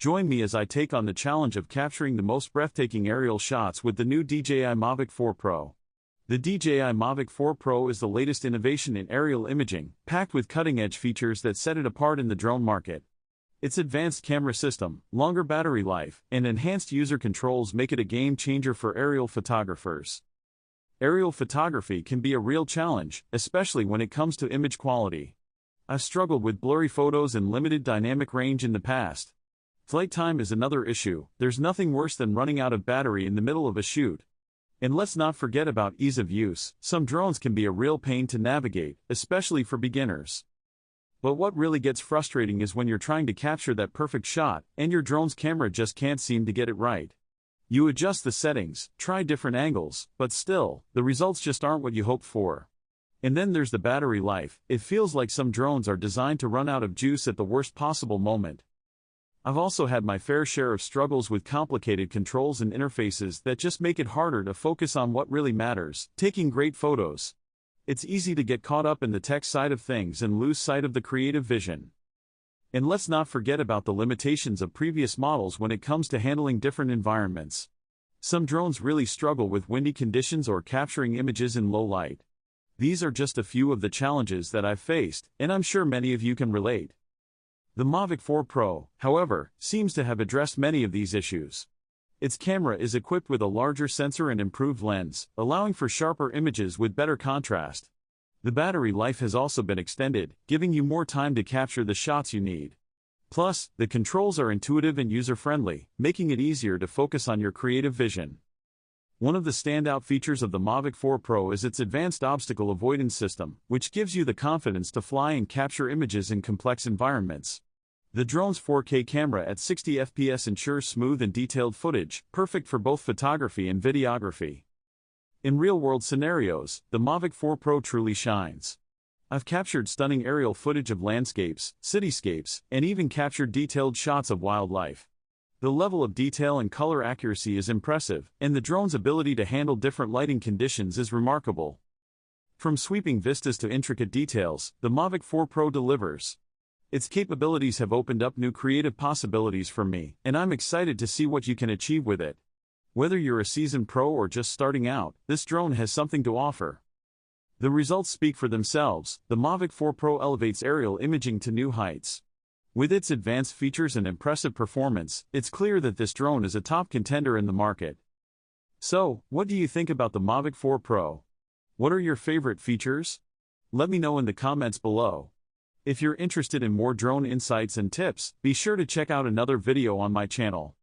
Join me as I take on the challenge of capturing the most breathtaking aerial shots with the new DJI Mavic 4 Pro. The DJI Mavic 4 Pro is the latest innovation in aerial imaging, packed with cutting-edge features that set it apart in the drone market. Its advanced camera system, longer battery life, and enhanced user controls make it a game-changer for aerial photographers. Aerial photography can be a real challenge, especially when it comes to image quality. I've struggled with blurry photos and limited dynamic range in the past. Flight time is another issue. There's nothing worse than running out of battery in the middle of a shoot. And let's not forget about ease of use. Some drones can be a real pain to navigate, especially for beginners. But what really gets frustrating is when you're trying to capture that perfect shot, and your drone's camera just can't seem to get it right. You adjust the settings, try different angles, but still, the results just aren't what you hoped for. And then there's the battery life. It feels like some drones are designed to run out of juice at the worst possible moment. I've also had my fair share of struggles with complicated controls and interfaces that just make it harder to focus on what really matters, taking great photos. It's easy to get caught up in the tech side of things and lose sight of the creative vision. And let's not forget about the limitations of previous models when it comes to handling different environments. Some drones really struggle with windy conditions or capturing images in low light. These are just a few of the challenges that I've faced, and I'm sure many of you can relate. The Mavic 4 Pro, however, seems to have addressed many of these issues. Its camera is equipped with a larger sensor and improved lens, allowing for sharper images with better contrast. The battery life has also been extended, giving you more time to capture the shots you need. Plus, the controls are intuitive and user-friendly, making it easier to focus on your creative vision. One of the standout features of the Mavic 4 Pro is its advanced obstacle avoidance system, which gives you the confidence to fly and capture images in complex environments. The drone's 4K camera at 60 fps ensures smooth and detailed footage, perfect for both photography and videography. In real-world scenarios, the Mavic 4 Pro truly shines. I've captured stunning aerial footage of landscapes, cityscapes, and even captured detailed shots of wildlife. The level of detail and color accuracy is impressive, and the drone's ability to handle different lighting conditions is remarkable. From sweeping vistas to intricate details, the Mavic 4 Pro delivers. Its capabilities have opened up new creative possibilities for me, and I'm excited to see what you can achieve with it. Whether you're a seasoned pro or just starting out, this drone has something to offer. The results speak for themselves. The Mavic 4 Pro elevates aerial imaging to new heights. With its advanced features and impressive performance, it's clear that this drone is a top contender in the market. So, what do you think about the Mavic 4 Pro? What are your favorite features? Let me know in the comments below. If you're interested in more drone insights and tips, be sure to check out another video on my channel.